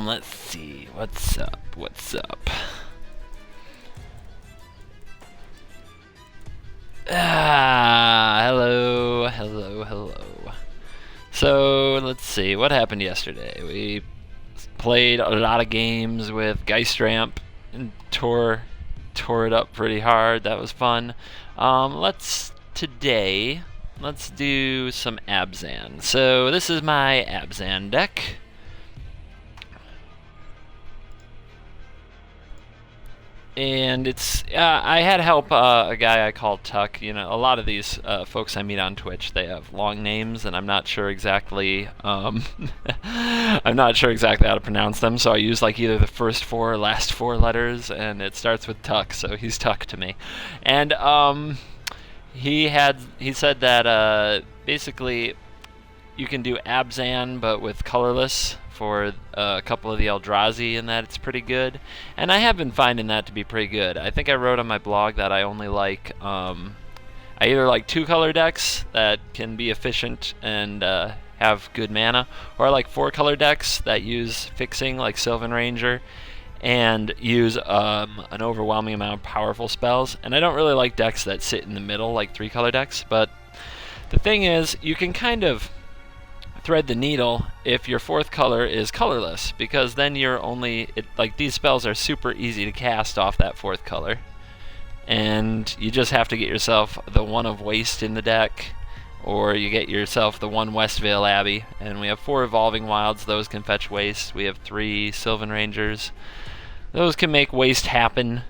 Let's see. What's up? What's up? Hello, hello, hello. So, let's see. What happened yesterday? We played a lot of games with Geistramp and tore it up pretty hard. That was fun. Today, let's do some Abzan. So this is my Abzan deck. And it's, I had help a guy I call Tuck. You know, a lot of these folks I meet on Twitch, they have long names, and I'm not sure exactly, I'm not sure exactly how to pronounce them, so I use like either the first four or last four letters, and it starts with Tuck, so he's Tuck to me. And he said that basically you can do Abzan, but with colorless for a couple of the Eldrazi, and that it's pretty good. And I have been finding that to be pretty good. I think I wrote on my blog that I only like, I either like 2-color decks that can be efficient and have good mana, or I like 4-color decks that use fixing, like Sylvan Ranger, and use an overwhelming amount of powerful spells. And I don't really like decks that sit in the middle, like 3-color decks, but the thing is, you can kind of thread the needle if your 4th color is colorless, because then you're only, like, these spells are super easy to cast off that 4th color, and you just have to get yourself the 1 of Waste in the deck, or you get yourself the 1 Westvale Abbey, and we have 4 Evolving Wilds. Those can fetch Waste. We have 3 Sylvan Rangers. Those can make Waste happen.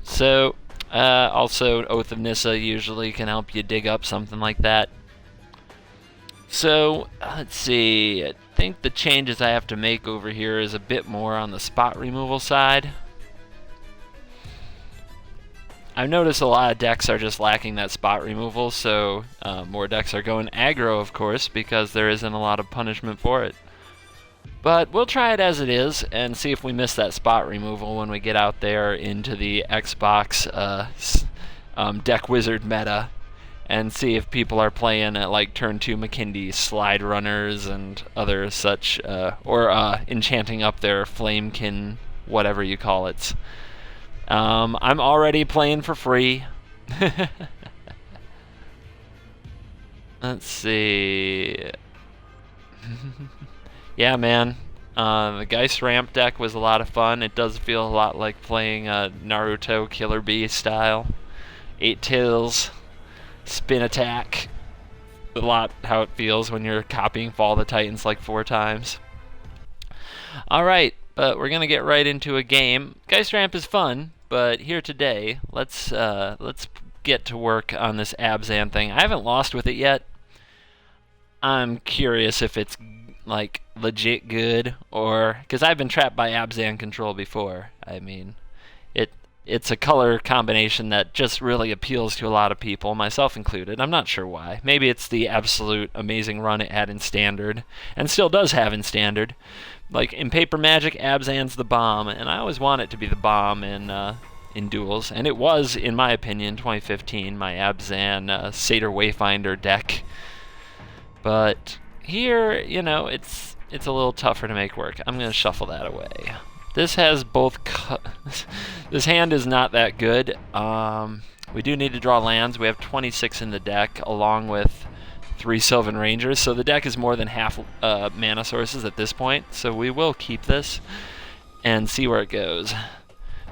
So also Oath of Nissa usually can help you dig up something like that. So, let's see, I think the changes I have to make over here is a bit more on the spot removal side. I've noticed a lot of decks are just lacking that spot removal, so more decks are going aggro, of course, because there isn't a lot of punishment for it. But we'll try it as it is and see if we miss that spot removal when we get out there into the Xbox deck wizard meta, and see if people are playing at like turn 2 McKindy slide runners and other such, or enchanting up their flamekin, whatever you call it. I'm already playing for free. Let's see. Yeah, man. The Geistramp deck was a lot of fun. It does feel a lot like playing Naruto Killer Bee style. 8 tails. Spin attack. A lot how it feels when you're copying Fall of the Titans like 4 times. Alright, but we're gonna get right into a game. Geistramp is fun, but here today, let's get to work on this Abzan thing. I haven't lost with it yet. I'm curious if it's like legit good, or because I've been trapped by Abzan control before. I mean, it's a color combination that just really appeals to a lot of people, myself included. I'm not sure why. Maybe it's the absolute amazing run it had in Standard, and still does have in Standard. Like, in Paper Magic, Abzan's the bomb, and I always want it to be the bomb in Duels. And it was, in my opinion, 2015, my Abzan Satyr Wayfinder deck. But here, you know, it's a little tougher to make work. I'm going to shuffle that away. This has both. This hand is not that good. We do need to draw lands. We have 26 in the deck, along with 3 Sylvan Rangers, so the deck is more than half mana sources at this point. So we will keep this and see where it goes.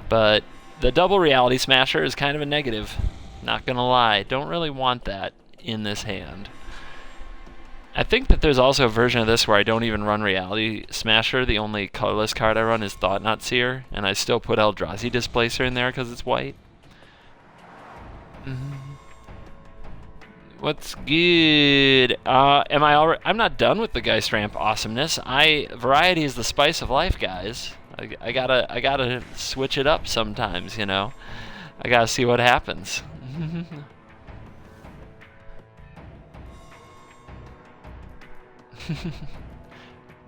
But the double Reality Smasher is kind of a negative. Not gonna lie, don't really want that in this hand. I think that there's also a version of this where I don't even run Reality Smasher. The only colorless card I run is Thought-Knot Seer, and I still put Eldrazi Displacer in there because it's white. What's good? I'm not done with the Geistramp awesomeness. Variety is the spice of life, guys. I gotta switch it up sometimes, you know. I gotta see what happens.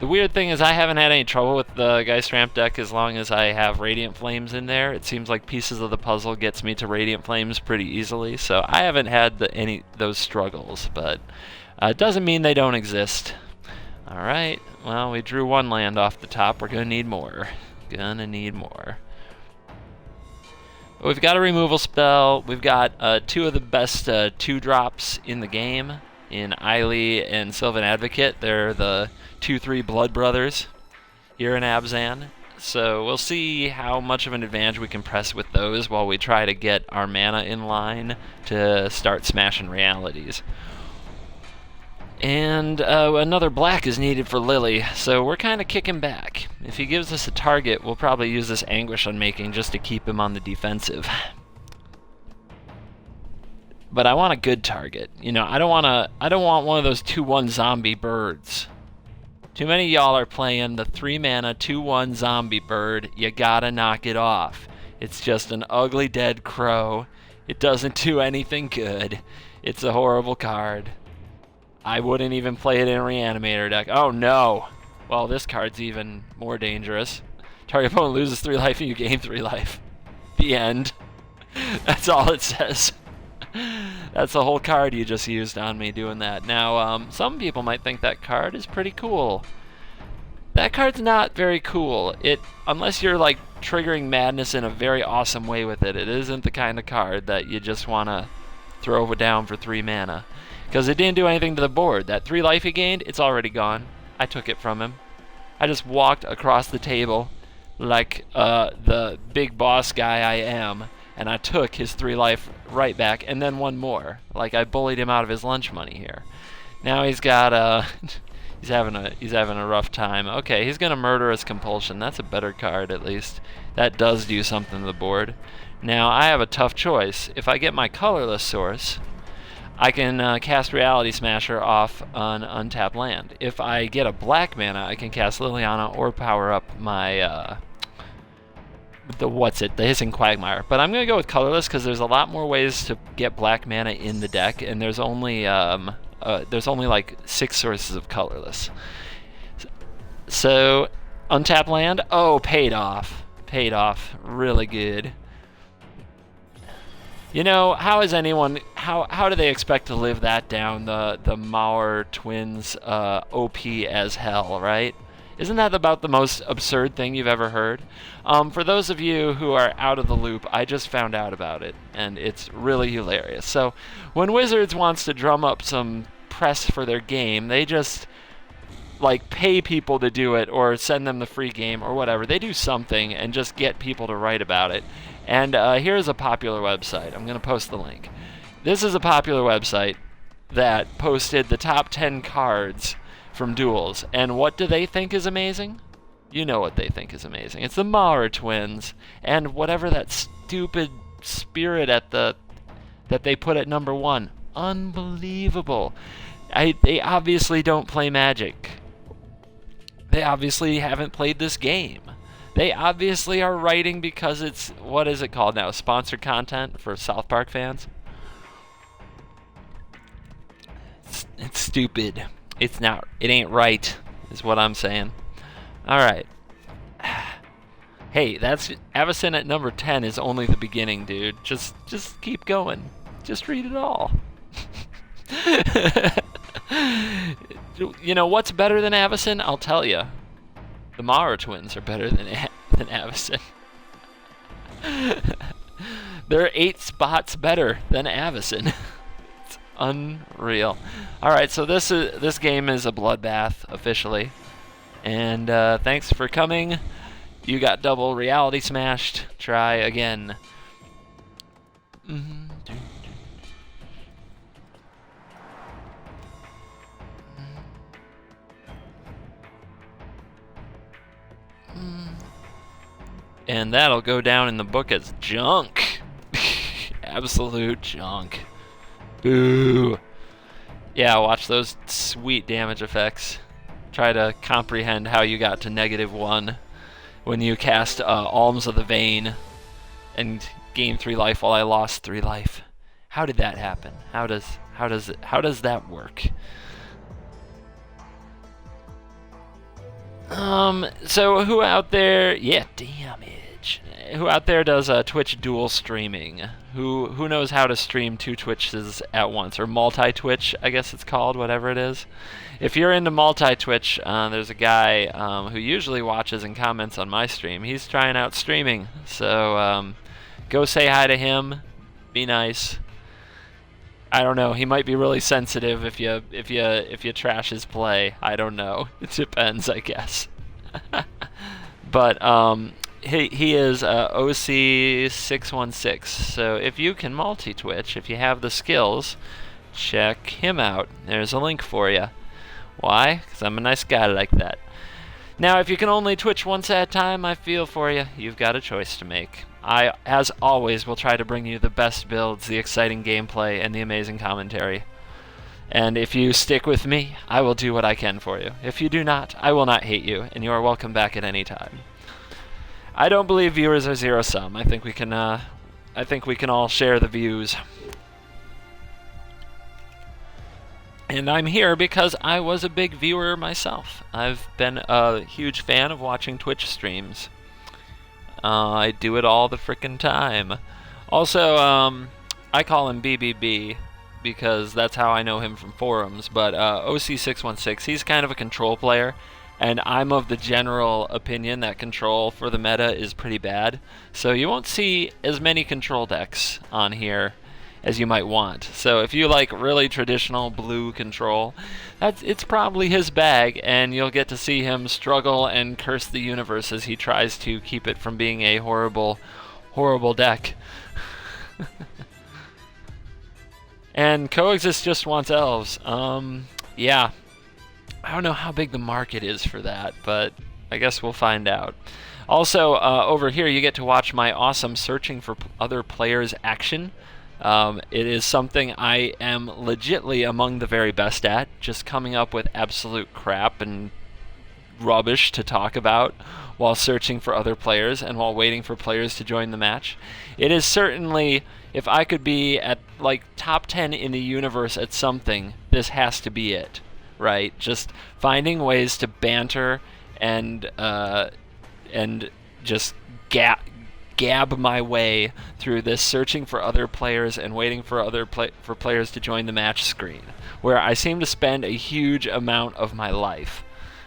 The weird thing is I haven't had any trouble with the Geistramp deck as long as I have Radiant Flames in there. It seems like Pieces of the Puzzle gets me to Radiant Flames pretty easily, so I haven't had any those struggles, but it doesn't mean they don't exist. Alright, well, we drew one land off the top. We're gonna need more. Gonna need more. We've got a removal spell. We've got two of the best 2-drops in the game in Eiley and Sylvan Advocate. They're the 2/3 Blood Brothers here in Abzan. So we'll see how much of an advantage we can press with those while we try to get our mana in line to start smashing realities. And another black is needed for Lily, so we're kind of kicking back. If he gives us a target, we'll probably use this Anguish Unmaking just to keep him on the defensive. But I want a good target. You know, I don't want one of those 2/1 zombie birds. Too many of y'all are playing the 3-mana 2/1 zombie bird. You gotta knock it off. It's just an ugly dead crow. It doesn't do anything good. It's a horrible card. I wouldn't even play it in a Reanimator deck. Oh no! Well, this card's even more dangerous. Target opponent loses 3 life and you gain 3 life. The end. That's all it says. That's the whole card you just used on me doing that. Now, some people might think that card is pretty cool. That card's not very cool. Unless you're like triggering madness in a very awesome way with it, it isn't the kind of card that you just want to throw down for 3 mana. Because it didn't do anything to the board. That 3 life he gained, it's already gone. I took it from him. I just walked across the table like the big boss guy I am, and I took his 3 life right back, and then 1 more. Like I bullied him out of his lunch money here. Now he's got he's having a rough time. Okay, he's gonna Murderous Compulsion. That's a better card at least. That does do something to the board. Now I have a tough choice. If I get my colorless source, I can cast Reality Smasher off an untapped land. If I get a black mana, I can cast Liliana or power up my the Hissing Quagmire. But I'm gonna go with colorless because there's a lot more ways to get black mana in the deck, and there's only like 6 sources of colorless. So untap land. Oh, paid off. Paid off. Really good. You know, how do they expect to live that down? The Mauer twins OP as hell, right? Isn't that about the most absurd thing you've ever heard? For those of you who are out of the loop, I just found out about it, and it's really hilarious. So when Wizards wants to drum up some press for their game, they just like pay people to do it or send them the free game or whatever. They do something and just get people to write about it. And here's a popular website. I'm going to post the link. This is a popular website that posted the top 10 cards from Duels. And what do they think is amazing? You know what they think is amazing. It's the Mauer twins and whatever that stupid spirit that they put at number 1. Unbelievable. They obviously don't play Magic. They obviously haven't played this game. They obviously are writing because it's, what is it called now? Sponsored content for South Park fans? It's stupid. It ain't right, is what I'm saying. Alright. Hey, that's Avacyn at number 10 is only the beginning, dude. Just keep going. Just read it all. You know what's better than Avacyn? I'll tell you. The Mauer twins are better than Avacyn. They're 8 spots better than Avacyn. It's unreal. Alright, so this game is a bloodbath, officially. And thanks for coming. You got double reality smashed. Try again. And that'll go down in the book as junk. Absolute junk. Boo. Yeah, watch those sweet damage effects. Try to comprehend how you got to -1 when you cast Alms of the Vein and gained 3 life while I lost 3 life. How did that happen? How does that work? So who out there? Yeah, damn it. who out there does Twitch dual streaming? Who knows how to stream 2 Twitches at once, or multi-Twitch, I guess it's called, whatever it is. If you're into multi-Twitch, there's a guy who usually watches and comments on my stream. He's trying out streaming, so go say hi to him. Be nice. I don't know. He might be really sensitive if you trash his play. I don't know. It depends, I guess. But he is OC616. So if you can multi-Twitch, if you have the skills, check him out. There's a link for you. Why? Because I'm a nice guy like that. Now, if you can only Twitch once at a time, I feel for you. You've got a choice to make. I, as always, will try to bring you the best builds, the exciting gameplay, and the amazing commentary. And if you stick with me, I will do what I can for you. If you do not, I will not hate you, and you are welcome back at any time. I don't believe viewers are zero-sum. I think we can all share the views. And I'm here because I was a big viewer myself. I've been a huge fan of watching Twitch streams. I do it all the frickin' time. Also, I call him BBB because that's how I know him from forums. But OC616, he's kind of a control player, and I'm of the general opinion that control for the meta is pretty bad. So you won't see as many control decks on here as you might want. So if you like really traditional blue control, it's probably his bag, and you'll get to see him struggle and curse the universe as he tries to keep it from being a horrible, horrible deck. And Coexist just wants elves. Yeah. I don't know how big the market is for that, but I guess we'll find out. Also, over here you get to watch my awesome searching for other players action. It is something I am legitly among the very best at, just coming up with absolute crap and rubbish to talk about while searching for other players and while waiting for players to join the match. It is certainly, if I could be at like top 10 in the universe at something, this has to be it, right? Just finding ways to banter and just gab my way through this searching for other players and waiting for for players to join the match screen, where I seem to spend a huge amount of my life.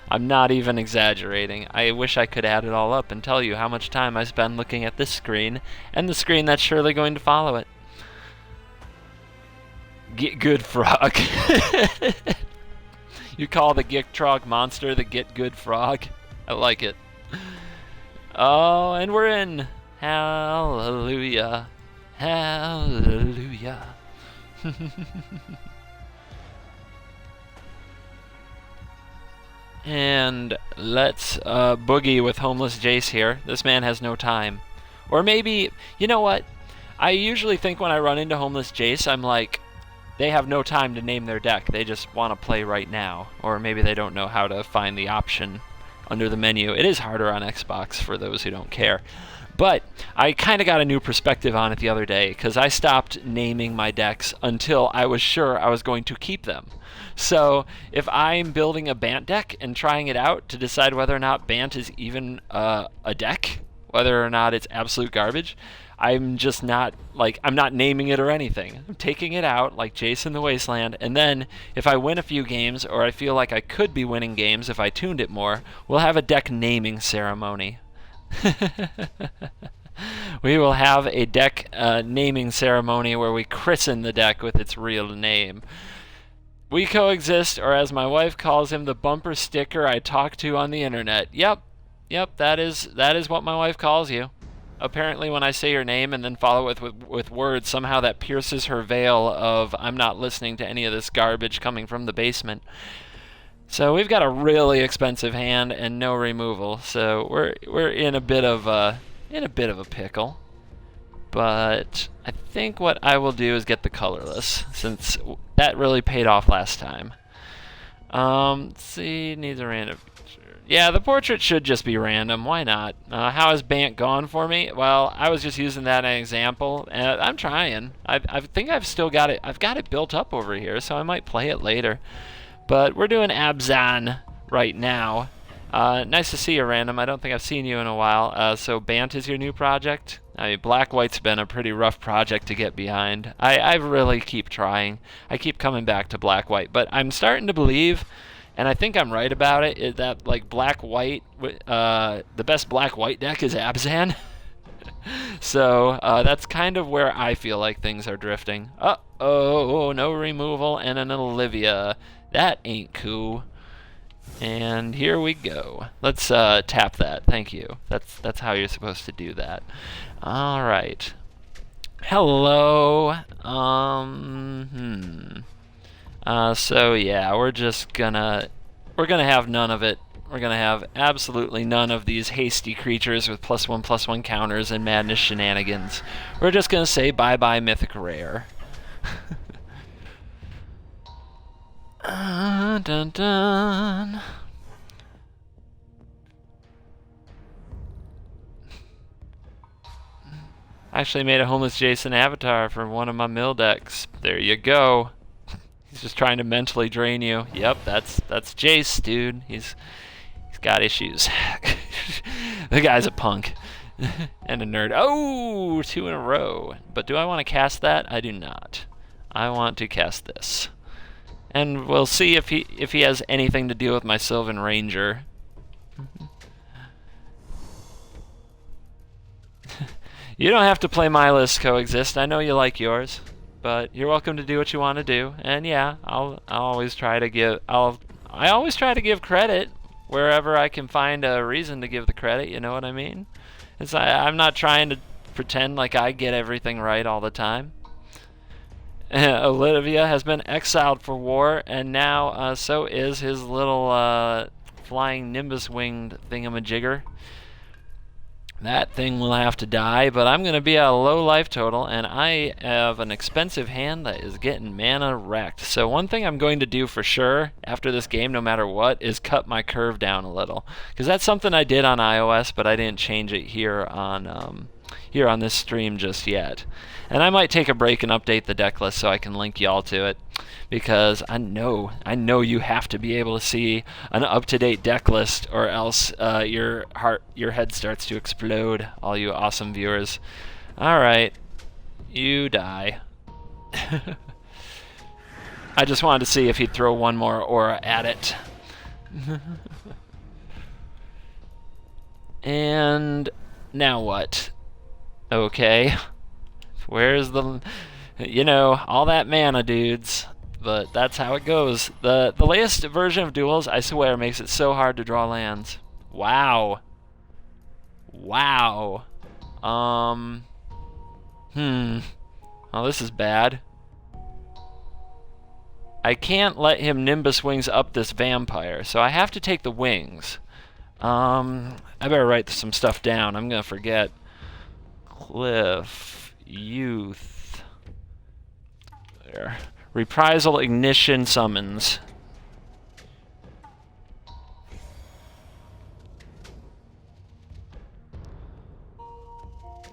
I'm not even exaggerating. I wish I could add it all up and tell you how much time I spend looking at this screen and the screen that's surely going to follow it. Get good frog. You call the Gicktrog monster the Get Good Frog? I like it. Oh, and we're in. Hallelujah. Hallelujah. And let's boogie with Homeless Jace here. This man has no time. Or maybe, you know what? I usually think when I run into Homeless Jace, I'm like, they have no time to name their deck. They just want to play right now. Or maybe they don't know how to find the option under the menu. It is harder on Xbox for those who don't care. But I kind of got a new perspective on it the other day, because I stopped naming my decks until I was sure I was going to keep them. So if I'm building a Bant deck and trying it out to decide whether or not Bant is even a deck, whether or not it's absolute garbage, I'm just not, I'm not naming it or anything. I'm taking it out like Jace in the Wasteland, and then if I win a few games, or I feel like I could be winning games if I tuned it more, we'll have a deck naming ceremony. We will have a deck naming ceremony where we christen the deck with its real name. We coexist, or as my wife calls him, the bumper sticker I talk to on the internet. Yep, that is what my wife calls you. Apparently when I say your name and then follow it with words, somehow that pierces her veil of I'm not listening to any of this garbage coming from the basement. So we've got a really expensive hand and no removal, so we're in a bit of a pickle. But I think what I will do is get the colorless, since that really paid off last time. Let's see, needs a random feature. Yeah, the portrait should just be random. Why not? How has Bant gone for me? Well, I was just using that as an example, and I'm trying. I think I've still got it. I've got it built up over here, so I might play it later. But we're doing Abzan right now. Nice to see you, Random. I don't think I've seen you in a while. So Bant is your new project? I mean, Black-White's been a pretty rough project to get behind. I really keep trying. I keep coming back to Black-White, but I'm starting to believe, and I think I'm right about it, is that like Black-White, the best Black-White deck is Abzan. So that's kind of where I feel like things are drifting. Uh-oh, no removal and an Olivia. That ain't cool. And here we go. Let's tap that. Thank you. That's how you're supposed to do that. All right. Hello. So yeah, we're gonna have none of it. We're gonna have absolutely none of these hasty creatures with +1/+1 counters and madness shenanigans. We're just gonna say bye-bye Mythic Rare. Dun dun. I actually made a Homeless Jason avatar for one of my mill decks. There you go. He's just trying to mentally drain you. Yep, that's Jace, dude. He's got issues. The guy's a punk. And a nerd. Oh, 2 in a row. But do I want to cast that? I do not. I want to cast this. And we'll see if he has anything to deal with my Sylvan Ranger. You don't have to play my list, Coexist. I know you like yours, but you're welcome to do what you want to do. And yeah, I always try to give credit wherever I can find a reason to give the credit. You know what I mean? I'm not trying to pretend like I get everything right all the time. Olivia has been exiled for war, and now so is his little flying Nimbus-winged thingamajigger. That thing will have to die, but I'm going to be at a low life total, and I have an expensive hand that is getting mana wrecked. So one thing I'm going to do for sure after this game, no matter what, is cut my curve down a little. Because that's something I did on iOS, but I didn't change it here on this stream just yet. And I might take a break and update the deck list so I can link y'all to it, because I know you have to be able to see an up-to-date deck list, or else your head starts to explode, all you awesome viewers. All right, you die. I just wanted to see if he'd throw one more aura at it. And now what? Okay. Where's the... all that mana, dudes. But that's how it goes. The latest version of Duels, I swear, makes it so hard to draw lands. Wow. Wow. Oh, this is bad. I can't let him Nimbus Wings up this vampire, so I have to take the wings. I better write some stuff down. I'm gonna forget. Cliff, Youth. There. Reprisal, Ignition, Summons.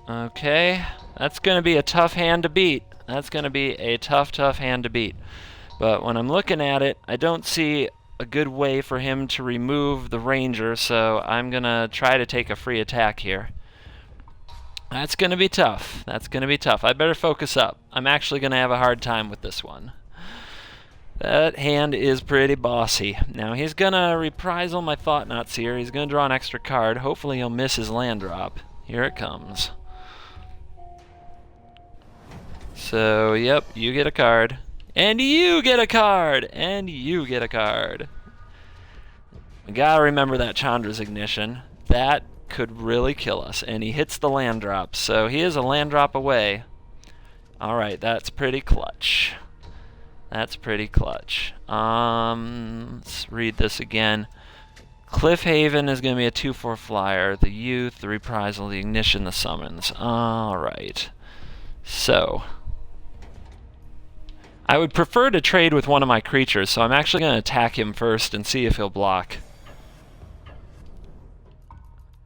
Okay, that's gonna be a tough hand to beat. That's gonna be a tough hand to beat. But when I'm looking at it, I don't see a good way for him to remove the Ranger, so I'm gonna try to take a free attack here. That's gonna be tough. That's gonna be tough. I better focus up. I'm actually gonna have a hard time with this one. That hand is pretty bossy. Now he's gonna reprisal my Thought-Knot here. He's gonna draw an extra card. Hopefully he'll miss his land drop. Here it comes. So, yep, you get a card. And you get a card! And you get a card. We gotta remember that Chandra's Ignition. That could really kill us. And he hits the land drop, so he is a land drop away. Alright, that's pretty clutch. That's pretty clutch. Let's read this again. Cliffhaven is going to be a 2/4 flyer. The Youth, the Reprisal, the Ignition, the Summons. Alright. So, I would prefer to trade with one of my creatures, so I'm actually going to attack him first and see if he'll block.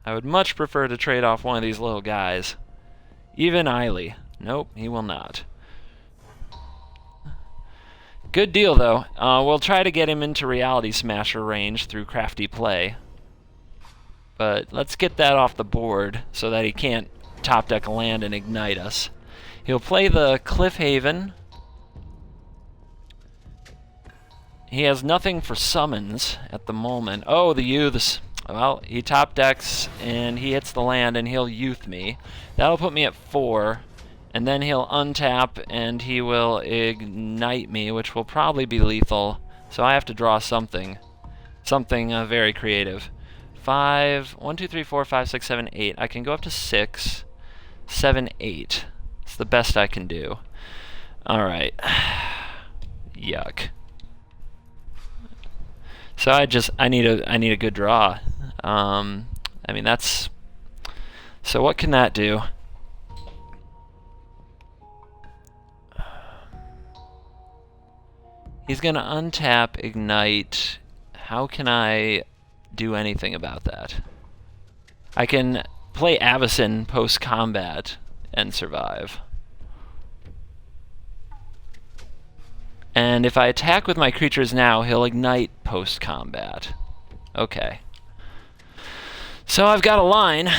I would much prefer to trade off one of these little guys. Even Eiley. Nope, he will not. Good deal, though. We'll try to get him into Reality Smasher range through crafty play. But let's get that off the board so that he can't top deck a land and ignite us. He'll play the Cliffhaven. He has nothing for summons at the moment. Oh, the youths. Well, he top decks and he hits the land and he'll youth me. That'll put me at 4. And then he'll untap and he will ignite me, which will probably be lethal. So I have to draw something. Something very creative. 5, 1, 2, 3, 4, 5, 6, 7, 8. I can go up to 6, 7, 8. It's the best I can do. Alright. Yuck. So I need a good draw. I mean that's. So what can that do? He's gonna untap, ignite. How can I do anything about that? I can play Abzan post-combat and survive. And if I attack with my creatures now, he'll ignite post-combat. Okay. So I've got a line.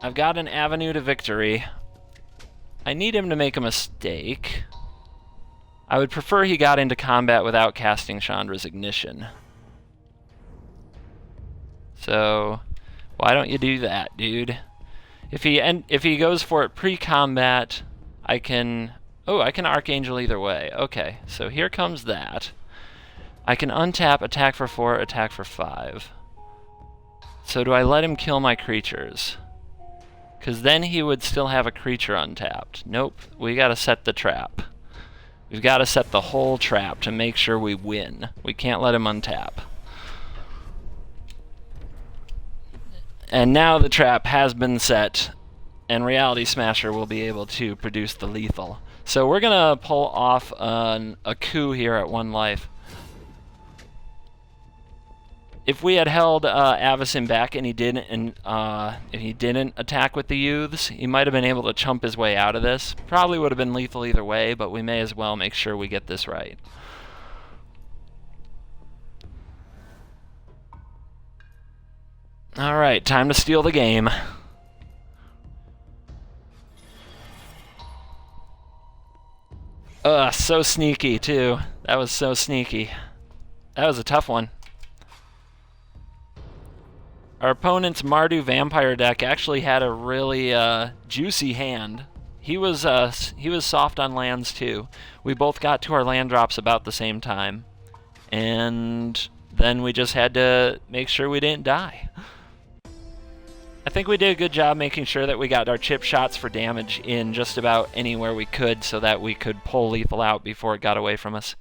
I've got an avenue to victory. I need him to make a mistake. I would prefer he got into combat without casting Chandra's Ignition. So, why don't you do that, dude? If he goes for it pre-combat, I can Archangel either way. Okay, so here comes that. I can untap, attack for 4, attack for 5. So do I let him kill my creatures? Because then he would still have a creature untapped. Nope, we gotta set the trap. We've got to set the whole trap to make sure we win. We can't let him untap. And now the trap has been set, and Reality Smasher will be able to produce the lethal. So we're going to pull off a coup here at 1 life. If we had held Avacyn back and he didn't, if he didn't attack with the youths, he might have been able to chump his way out of this. Probably would have been lethal either way, but we may as well make sure we get this right. All right, time to steal the game. Ugh, so sneaky too. That was so sneaky. That was a tough one. Our opponent's Mardu Vampire deck actually had a really juicy hand. He was soft on lands too. We both got to our land drops about the same time, and then we just had to make sure we didn't die. I think we did a good job making sure that we got our chip shots for damage in just about anywhere we could, so that we could pull lethal out before it got away from us.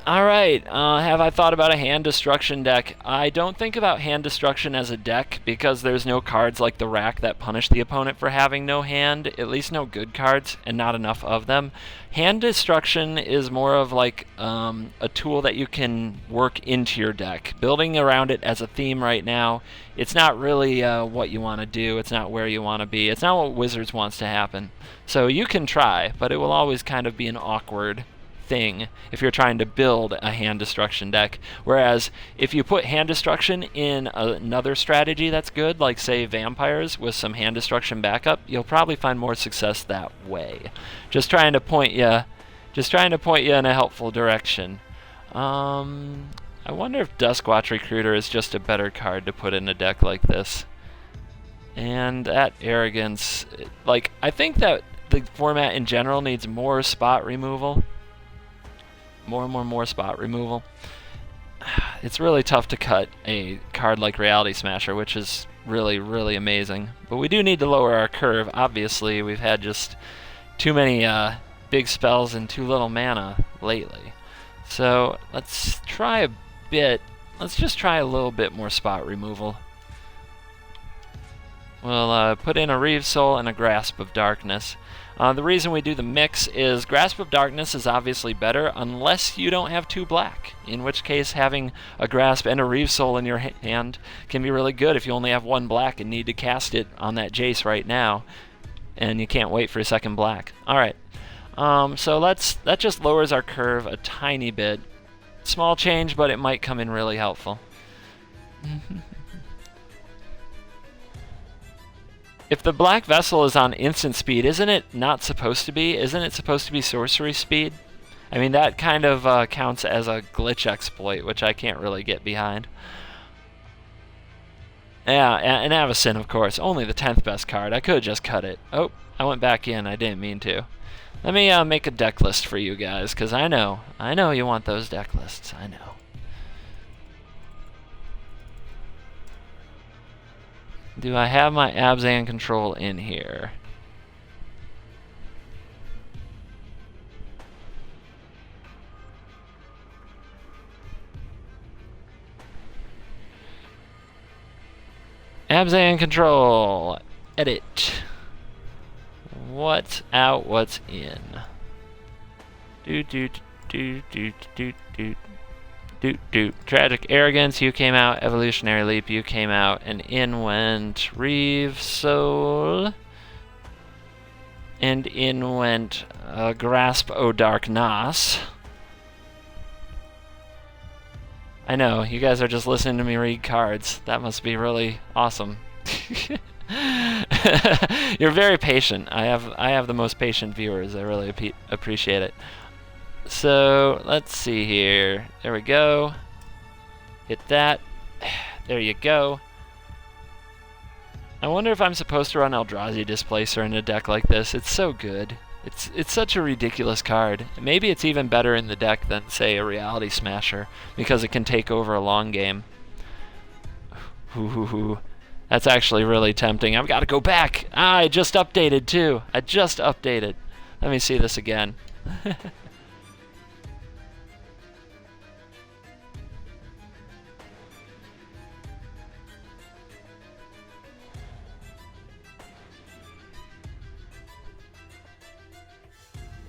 Alright, have I thought about a hand destruction deck? I don't think about hand destruction as a deck because there's no cards like the rack that punish the opponent for having no hand, at least no good cards, and not enough of them. Hand destruction is more of like a tool that you can work into your deck. Building around it as a theme right now, it's not really what you want to do, it's not where you want to be, it's not what Wizards wants to happen. So you can try, but it will always kind of be an awkward thing if you're trying to build a hand destruction deck. Whereas if you put hand destruction in another strategy that's good, like say vampires with some hand destruction backup, you'll probably find more success that way. Just trying to point you in a helpful direction. I wonder if Duskwatch Recruiter is just a better card to put in a deck like this. And that arrogance, like, I think that the format in general needs more spot removal. More spot removal. It's really tough to cut a card like Reality Smasher, which is really, really amazing. But we do need to lower our curve. Obviously, we've had just too many big spells and too little mana lately. So let's try a bit. Let's just try a little bit more spot removal. We'll put in a Reeve Soul and a Grasp of Darkness. The reason we do the mix is Grasp of Darkness is obviously better unless you don't have 2 black, in which case having a Grasp and a Reeve Soul in your hand can be really good if you only have 1 black and need to cast it on that Jace right now, and you can't wait for a 2nd black. Alright, so that just lowers our curve a tiny bit. Small change, but it might come in really helpful. If the black vessel is on instant speed, isn't it not supposed to be? Isn't it supposed to be sorcery speed? I mean, that kind of counts as a glitch exploit, which I can't really get behind. Yeah, and Abzan, of course. Only the 10th best card. I could have just cut it. Oh, I went back in. I didn't mean to. Let me make a deck list for you guys, because I know you want those deck lists. I know. Do I have my Abzan control in here? Abzan control. Edit. What's out, what's in? Tragic Arrogance, you came out. Evolutionary Leap, you came out. And in went Reeve Soul. And in went Grasp O Dark Nas. I know, you guys are just listening to me read cards. That must be really awesome. You're very patient. I have the most patient viewers. I really appreciate it. So let's see here. There we go. Hit that. There you go. I wonder if I'm supposed to run Eldrazi Displacer in a deck like this. It's so good. It's such a ridiculous card. Maybe it's even better in the deck than, say, a Reality Smasher, because it can take over a long game. That's actually really tempting. I've got to go back. I just updated, too. I just updated. Let me see this again.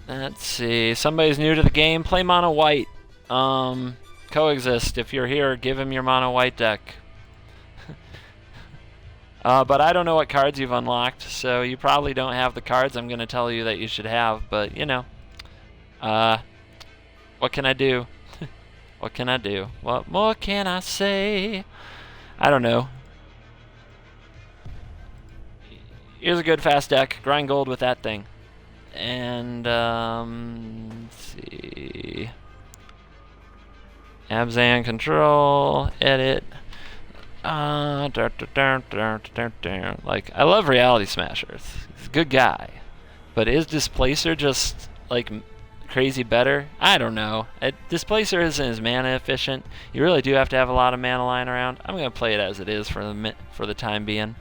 Let's see. Somebody's new to the game. Play mono white. Coexist. If you're here, give him your mono white deck. But I don't know what cards you've unlocked, so you probably don't have the cards I'm going to tell you that you should have. But, you know. What can I do? What can I do? What more can I say? I don't know. Here's a good fast deck. Grind gold with that thing. And, let's see. Abzan control, edit. Like, I love Reality Smashers. He's a good guy. But is Displacer just, like, crazy better? I don't know. Displacer isn't as mana efficient. You really do have to have a lot of mana lying around. I'm going to play it as it is for the time being.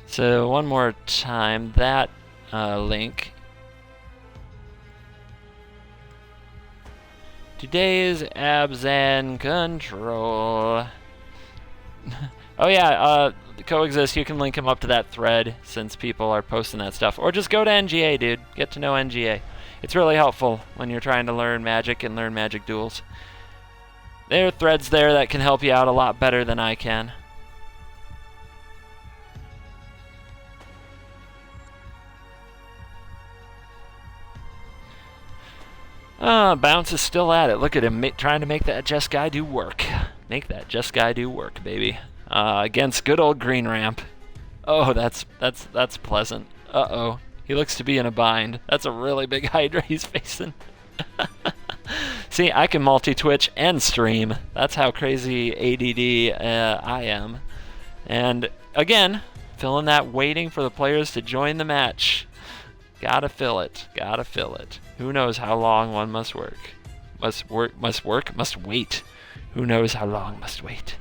So, one more time. That link. Today's Abzan control. Oh yeah, Coexist, you can link him up to that thread since people are posting that stuff. Or just go to NGA, dude. Get to know NGA. It's really helpful when you're trying to learn Magic and learn Magic Duels. There are threads there that can help you out a lot better than I can. Bounce is still at it. Look at him trying to make that Just Guy do work. Make that Just Guy do work, baby. Against good old Green Ramp. Oh, that's pleasant. Uh-oh. He looks to be in a bind. That's a really big Hydra he's facing. See, I can multi-twitch and stream. That's how crazy ADD I am. And, again, filling that waiting for the players to join the match. Gotta fill it. Gotta fill it. Who knows how long one must work? Must wait. Who knows how long must wait?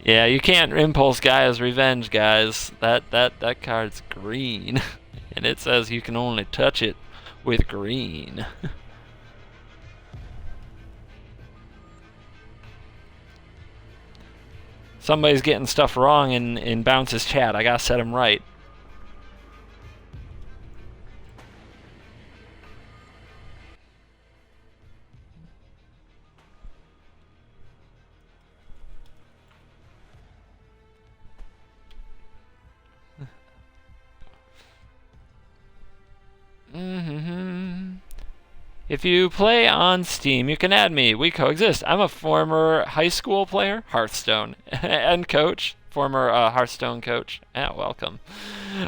Yeah, you can't impulse Gaia's Revenge, guys. That card's green. And it says you can only touch it with green. Somebody's getting stuff wrong in Bounce's chat. I gotta set him right. If you play on Steam, you can add me. We coexist. I'm a former high school player, Hearthstone, and coach, former Hearthstone coach. Yeah, welcome.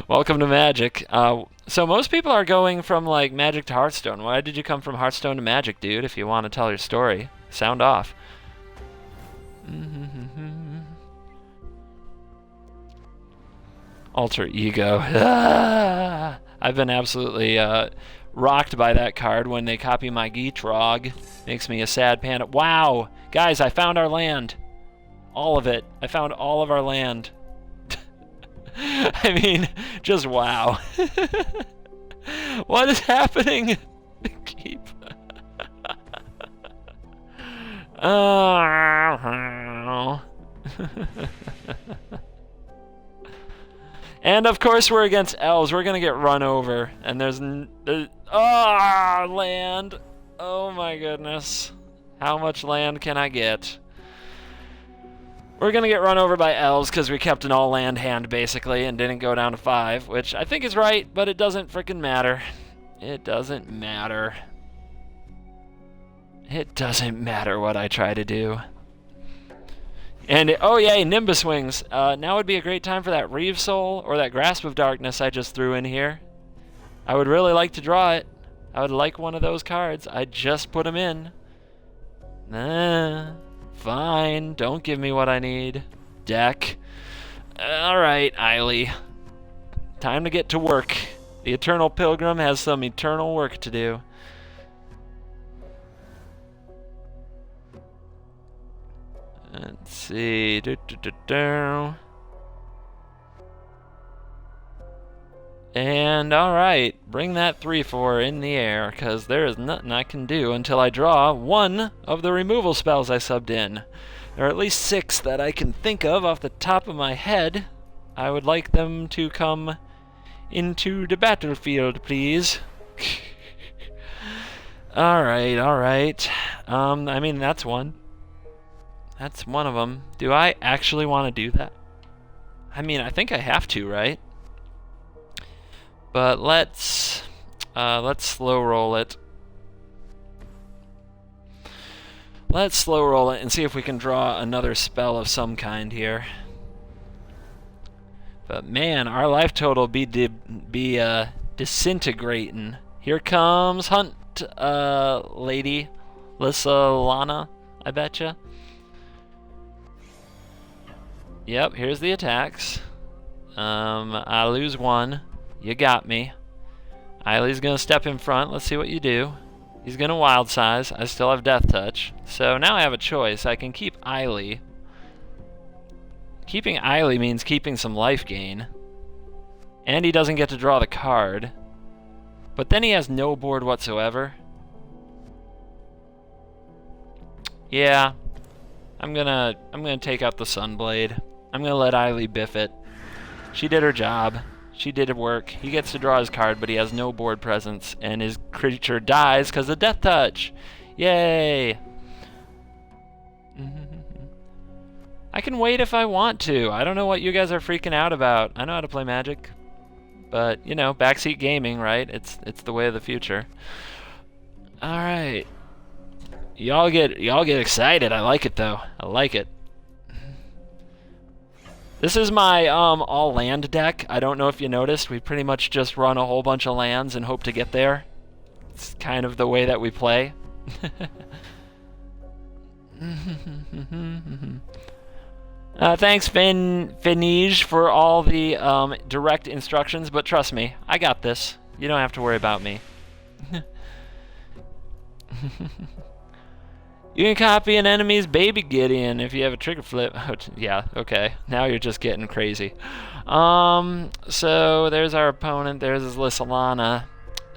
Welcome to Magic. So most people are going from like Magic to Hearthstone. Why did you come from Hearthstone to Magic, dude? If you want to tell your story, sound off. Alter Ego. I've been absolutely rocked by that card when they copy my Geetrog. Makes me a sad panda. Wow! Guys, I found our land. All of it. I found all of our land. I mean, just wow. What is happening? Keep. Oh. And of course we're against elves. We're gonna get run over. And there's land. Oh my goodness. How much land can I get? We're gonna get run over by elves because we kept an all land hand basically and didn't go down to 5, which I think is right, but it doesn't frickin' matter. It doesn't matter. It doesn't matter what I try to do. And, oh yay, Nimbus Wings. Now would be a great time for that Reeve Soul or that Grasp of Darkness I just threw in here. I would really like to draw it. I would like one of those cards. I just put them in. Fine. Don't give me what I need. Deck. Alright, Eiley. Time to get to work. The Eternal Pilgrim has some eternal work to do. Let's see. And alright, bring that 3/4 in the air, because there is nothing I can do until I draw one of the removal spells I subbed in. There are at least 6 that I can think of off the top of my head. I would like them to come into the battlefield, please. Alright, alright. I mean, that's one. That's one of them. Do I actually want to do that? I mean, I think I have to, right? But let's slow roll it. Let's slow roll it and see if we can draw another spell of some kind here. But man, our life total be disintegrating. Here comes Hunt, lady, Lana, I betcha. Yep, here's the attacks. I lose 1. You got me. Eiley's gonna step in front. Let's see what you do. He's gonna wild size. I still have death touch. So now I have a choice. I can keep Eiley. Keeping Eiley means keeping some life gain. And he doesn't get to draw the card. But then he has no board whatsoever. Yeah. I'm gonna take out the Sunblade. I'm gonna let Eiley biff it. She did her job. She did her work. He gets to draw his card, but he has no board presence, and his creature dies because of Death Touch. Yay! I can wait if I want to. I don't know what you guys are freaking out about. I know how to play Magic, but you know, backseat gaming, right? It's the way of the future. All right, y'all get excited. I like it though. I like it. This is my all land deck. I don't know if you noticed. We pretty much just run a whole bunch of lands and hope to get there. It's kind of the way that we play. Thanks, Finige, for all the direct instructions, but trust me, I got this. You don't have to worry about me. You can copy an enemy's baby Gideon if you have a trigger flip. Oh, yeah, okay. Now you're just getting crazy. So there's our opponent. There's his Lissalana.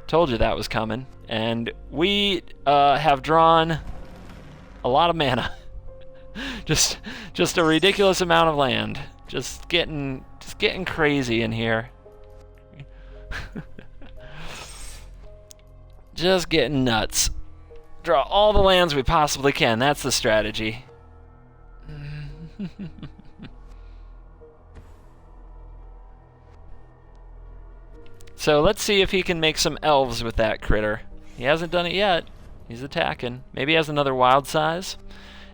Told you that was coming. And we have drawn a lot of mana. just a ridiculous amount of land. Just getting crazy in here. Just getting nuts. Draw all the lands we possibly can. That's the strategy. So let's see if he can make some elves with that critter. He hasn't done it yet. He's attacking. Maybe he has another wild size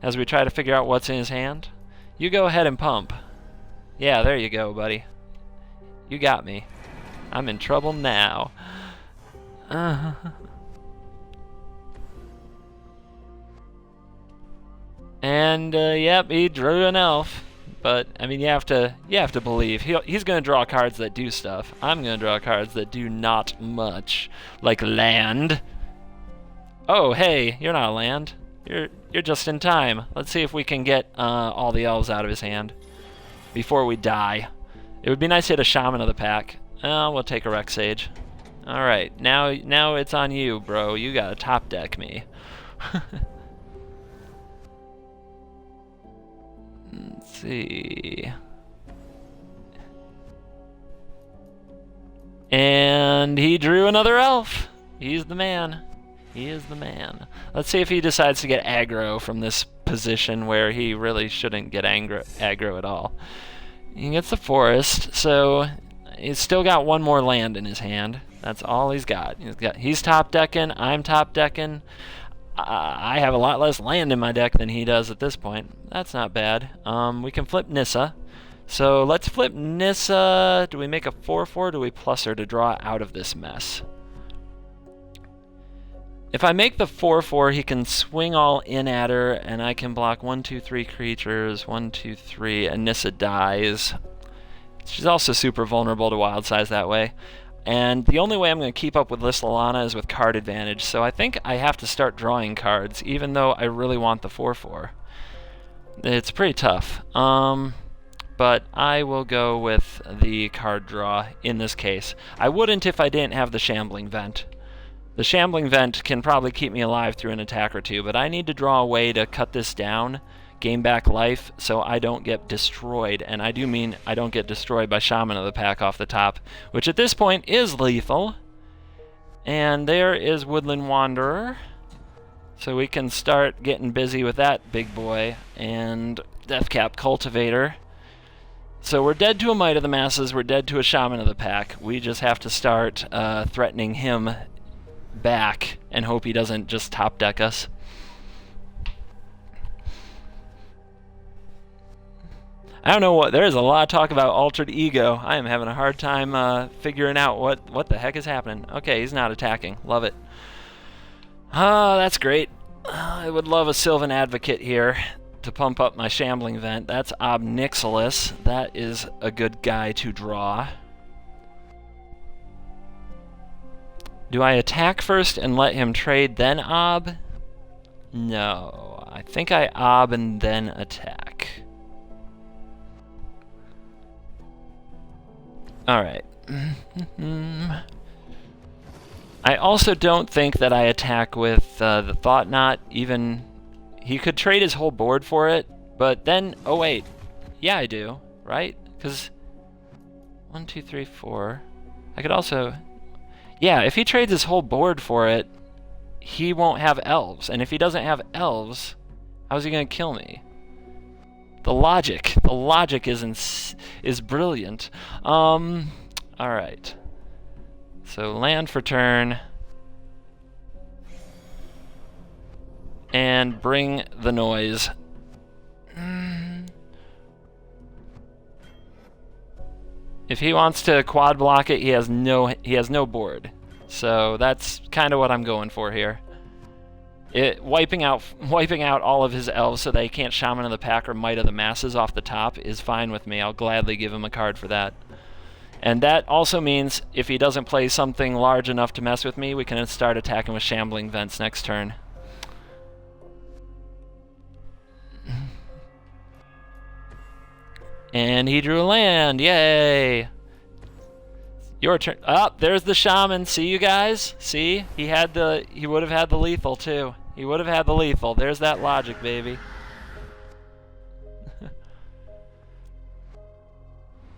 as we try to figure out what's in his hand. You go ahead and pump. Yeah, there you go, buddy. You got me. I'm in trouble now. And yep, he drew an elf. But I mean, you have to believe he's going to draw cards that do stuff. I'm going to draw cards that do not much, like land. Oh, hey, you're not a land. You're just in time. Let's see if we can get all the elves out of his hand before we die. It would be nice to hit a shaman of the pack. We'll take a Rex Sage. All right, now it's on you, bro. You gotta top deck me. Let's see. And he drew another elf. He's the man. He is the man. Let's see if he decides to get aggro from this position where he really shouldn't get aggro at all. He gets the forest, so he's still got one more land in his hand. That's all he's got. He's top decking. I'm top decking. I have a lot less land in my deck than he does at this point. That's not bad. We can flip Nissa. So let's flip Nissa. Do we make a 4/4? Do we plus her to draw out of this mess? If I make the 4/4, he can swing all in at her, and I can block 1, 2, 3 creatures. 1, 2, 3, and Nissa dies. She's also super vulnerable to wild size that way. And the only way I'm going to keep up with Lissalana is with card advantage, so I think I have to start drawing cards, even though I really want the 4/4. It's pretty tough. But I will go with the card draw in this case. I wouldn't if I didn't have the Shambling Vent. The Shambling Vent can probably keep me alive through an attack or two, but I need to draw a way to cut this down, gain back life, so I don't get destroyed. And I do mean I don't get destroyed by Shaman of the Pack off the top, which at this point is lethal. And there is Woodland Wanderer. So we can start getting busy with that big boy. And Deathcap Cultivator. So we're dead to a Might of the Masses, we're dead to a Shaman of the Pack. We just have to start threatening him back and hope he doesn't just top deck us. I don't know what, there is a lot of talk about Altered Ego. I am having a hard time figuring out what the heck is happening. Okay, he's not attacking. Love it. Oh, that's great. I would love a Sylvan Advocate here to pump up my Shambling Vent. That's Obnixilis. That is a good guy to draw. Do I attack first and let him trade, then Ob? No. I think I Ob and then attack. Alright. I also don't think that I attack with the Thought Knot. Even he could trade his whole board for it, but then, oh wait, yeah I do, right? Because 1, 2, 3, 4. I could also, yeah, if he trades his whole board for it, he won't have elves, and if he doesn't have elves, how's he gonna kill me? The logic is brilliant. All right. So land for turn. And bring the noise. If he wants to quad block it, he has no board. So that's kind of what I'm going for here. Wiping out all of his elves so they can't Shaman of the Pack or Might of the Masses off the top is fine with me. I'll gladly give him a card for that. And that also means if he doesn't play something large enough to mess with me, we can start attacking with Shambling Vents next turn. And he drew a land. Yay! Your turn. Oh, there's the Shaman. See, you guys? See? He would have had the lethal too. He would have had the lethal. There's that logic, baby.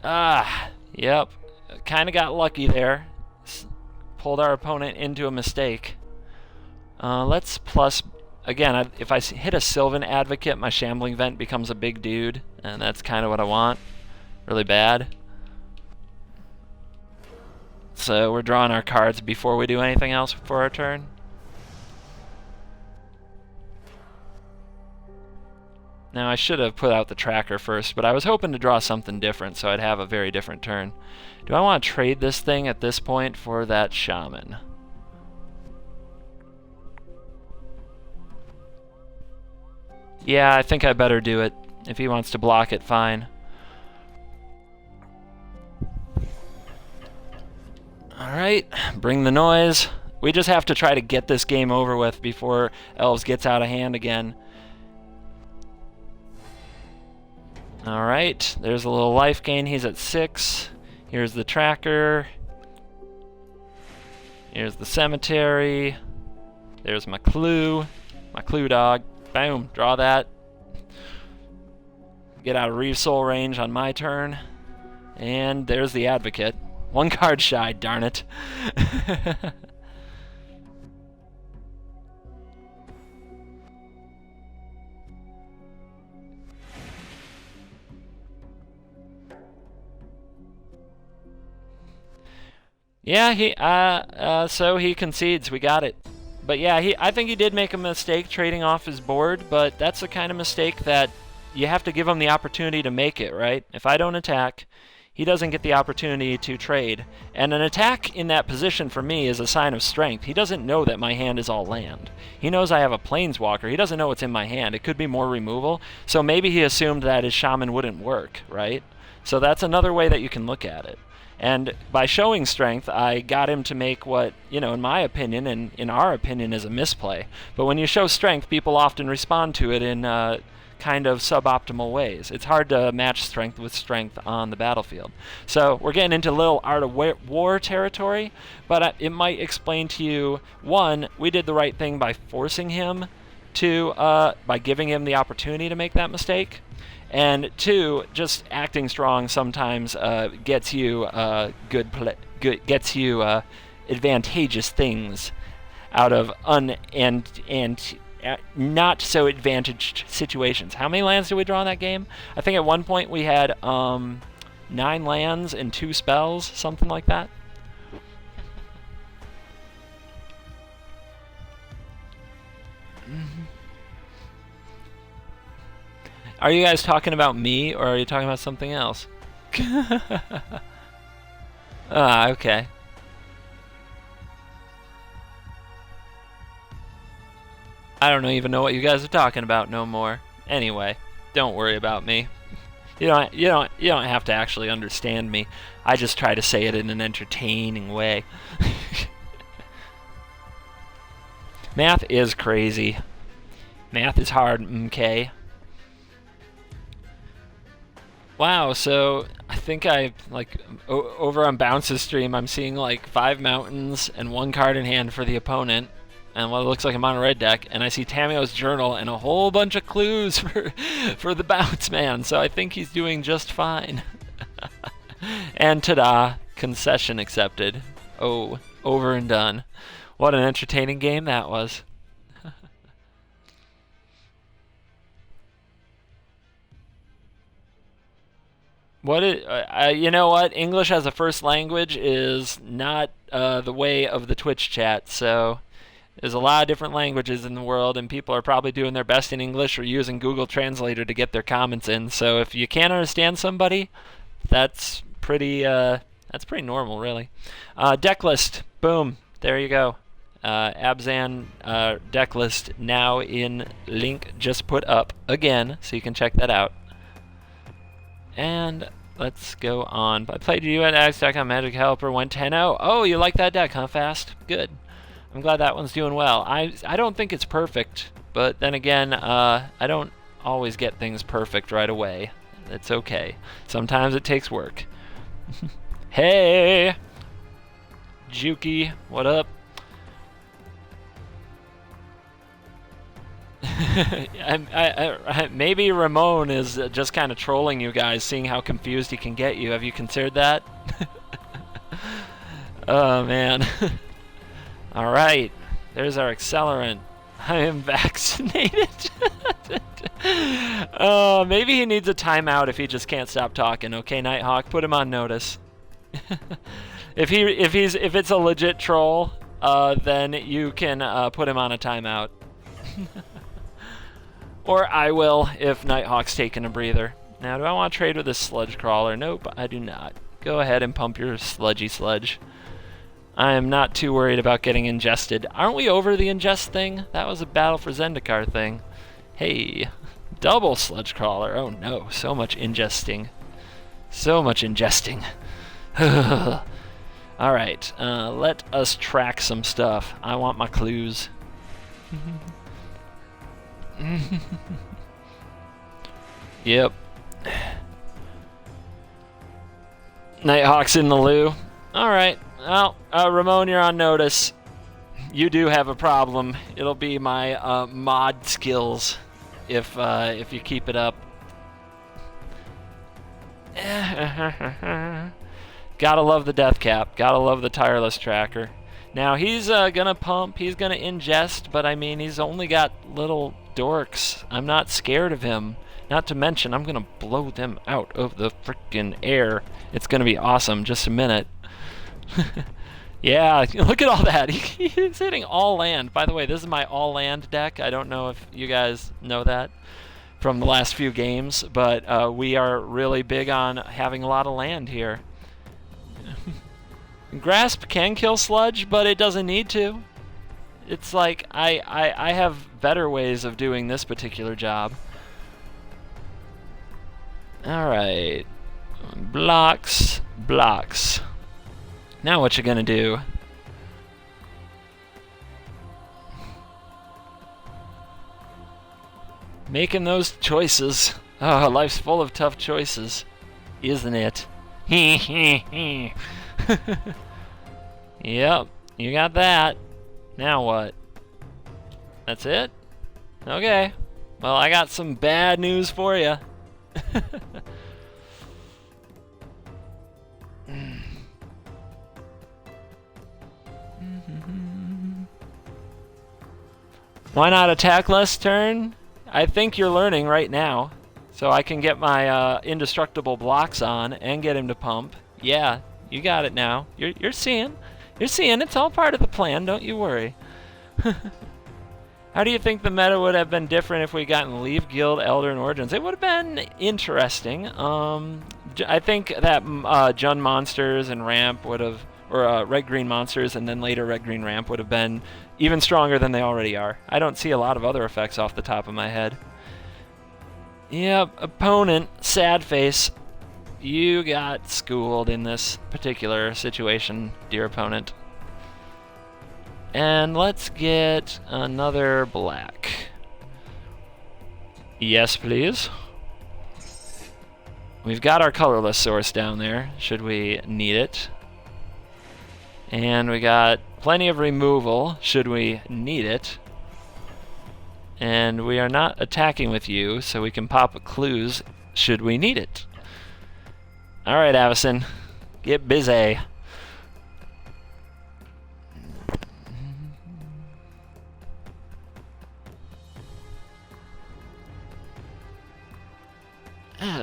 Yep. Kind of got lucky there. Pulled our opponent into a mistake. Let's plus... Again, if I hit a Sylvan Advocate, my Shambling Vent becomes a big dude, and that's kind of what I want. Really bad. So we're drawing our cards before we do anything else for our turn. Now, I should have put out the tracker first, but I was hoping to draw something different, so I'd have a very different turn. Do I want to trade this thing at this point for that shaman? Yeah, I think I better do it. If he wants to block it, fine. Alright, bring the noise. We just have to try to get this game over with before Elves gets out of hand again. Alright, there's a little life gain. He's at 6. Here's the tracker. Here's the cemetery. There's my clue dog. Boom, draw that. Get out of Reeve Soul range on my turn. And there's the Advocate. 1 card shy, darn it. Yeah, so he concedes. We got it. But yeah, I think he did make a mistake trading off his board, but that's the kind of mistake that you have to give him the opportunity to make it, right? If I don't attack, he doesn't get the opportunity to trade. And an attack in that position for me is a sign of strength. He doesn't know that my hand is all land. He knows I have a Planeswalker. He doesn't know what's in my hand. It could be more removal. So maybe he assumed that his shaman wouldn't work, right? So that's another way that you can look at it. And by showing strength, I got him to make what, you know, in my opinion and in our opinion is a misplay. But when you show strength, people often respond to it in kind of suboptimal ways. It's hard to match strength with strength on the battlefield. So we're getting into little Art of War territory, but it might explain to you, one, we did the right thing by forcing him to, by giving him the opportunity to make that mistake. And two, just acting strong sometimes gets you gets you advantageous things out of not so advantaged situations. How many lands did we draw in that game? I think at one point we had 9 lands and 2 spells, something like that. Are you guys talking about me, or are you talking about something else? Ah, okay. I don't even know what you guys are talking about no more. Anyway, don't worry about me. You don't have to actually understand me. I just try to say it in an entertaining way. Math is crazy. Math is hard, okay? Wow, so I think over on Bounce's stream, I'm seeing like 5 mountains and 1 card in hand for the opponent, and what looks like a mono red deck, and I see Tamio's journal and a whole bunch of clues for the Bounce man, so I think he's doing just fine. And ta-da, concession accepted. Oh, over and done. What an entertaining game that was. You know what? English as a first language is not the way of the Twitch chat, so there's a lot of different languages in the world, and people are probably doing their best in English or using Google Translator to get their comments in. So if you can't understand somebody, that's pretty normal, really. Deck list, boom, there you go. Abzan deck list now in link just put up again, so you can check that out. And let's go on. I played you at Axe.com Magic Helper, went 10-0. Oh, you like that deck, huh, Fast? Good. I'm glad that one's doing well. I don't think it's perfect, but then again, I don't always get things perfect right away. It's okay. Sometimes it takes work. Hey! Juki, what up? Maybe Ramon is just kind of trolling you guys, seeing how confused he can get you. Have you considered that? Oh, man. Alright, there's our accelerant. I am vaccinated. Maybe he needs a timeout if he just can't stop talking. Okay, Nighthawk, put him on notice. If it's a legit troll, then you can put him on a timeout. Or I will if Nighthawk's taking a breather. Now, do I want to trade with this Sludge Crawler? Nope, I do not. Go ahead and pump your sludgy sludge. I am not too worried about getting ingested. Aren't we over the ingest thing? That was a Battle for Zendikar thing. Hey, double Sludge Crawler. Oh no, so much ingesting. So much ingesting. Alright, let us track some stuff. I want my clues. Yep. Nighthawk's in the loo. Alright, well, Ramon, you're on notice. You do have a problem. It'll be my mod skills if you keep it up. Gotta love the death cap. Gotta love the tireless tracker. Now he's gonna pump. He's gonna ingest, but I mean he's only got little dorks. I'm not scared of him. Not to mention I'm gonna blow them out of the frickin' air. It's gonna be awesome. Just a minute. Yeah, look at all that. He's hitting all land. By the way, this is my all land deck. I don't know if you guys know that from the last few games, but we are really big on having a lot of land here. Grasp can kill sludge, but it doesn't need to. It's like I have better ways of doing this particular job. Alright. Blocks, blocks. Now what you gonna do? Making those choices. Oh, life's full of tough choices, isn't it? Yep, you got that. Now what? That's it? Okay. Well, I got some bad news for you. Why not attack less turn? I think you're learning right now. So I can get my indestructible blocks on and get him to pump. Yeah, you got it now. You're seeing. You're seeing. It's all part of the plan. Don't you worry. How do you think the meta would have been different if we gotten Leaf Guild, Elder, and Origins? It would have been interesting. I think that Jun Monsters and Ramp would have, or Red-Green Monsters and then later Red-Green Ramp would have been even stronger than they already are. I don't see a lot of other effects off the top of my head. Yep, opponent, sad face. You got schooled in this particular situation, dear opponent. And let's get another black. Yes, please. We've got our colorless source down there, should we need it. And we got plenty of removal, should we need it. And we are not attacking with you, so we can pop clues, should we need it. Alright, Abzan, get busy.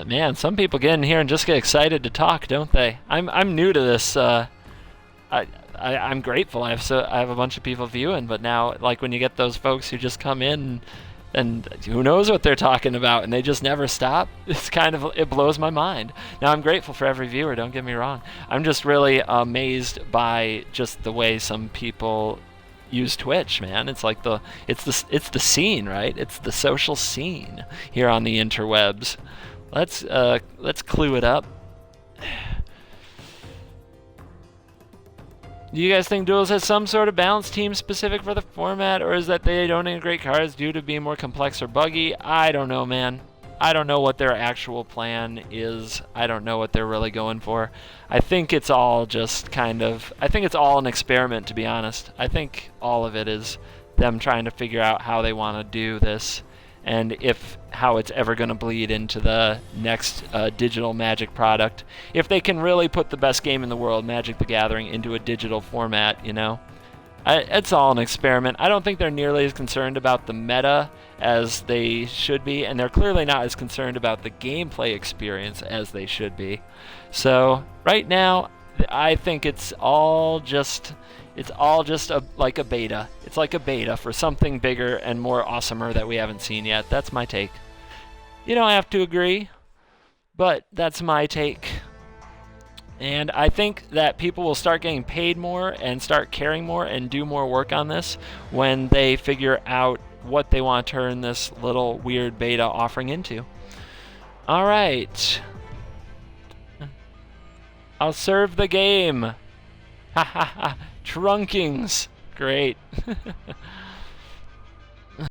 Man, some people get in here and just get excited to talk, don't they? I'm new to this. I'm grateful. I have a bunch of people viewing, but now, like when you get those folks who just come in and who knows what they're talking about, and they just never stop. It's it blows my mind. Now I'm grateful for every viewer. Don't get me wrong. I'm just really amazed by just the way some people use Twitch, man. It's like it's the scene, right? It's the social scene here on the interwebs. Let's clue it up. Do you guys think Duels has some sort of balanced team specific for the format, or is that they don't integrate cards due to being more complex or buggy? I don't know, man. I don't know what their actual plan is. I don't know what they're really going for. I think it's all just I think it's all an experiment, to be honest. I think all of it is them trying to figure out how they want to do this, and how it's ever going to bleed into the next digital Magic product. If they can really put the best game in the world, Magic the Gathering, into a digital format, you know? It's all an experiment. I don't think they're nearly as concerned about the meta as they should be, and they're clearly not as concerned about the gameplay experience as they should be. So, right now, I think it's all just It's all just like a beta. It's like a beta for something bigger and more awesomer that we haven't seen yet. That's my take. You don't have to agree, but that's my take. And I think that people will start getting paid more and start caring more and do more work on this when they figure out what they want to turn this little weird beta offering into. All right. I'll serve the game. Ha ha ha. Trunkings. Great.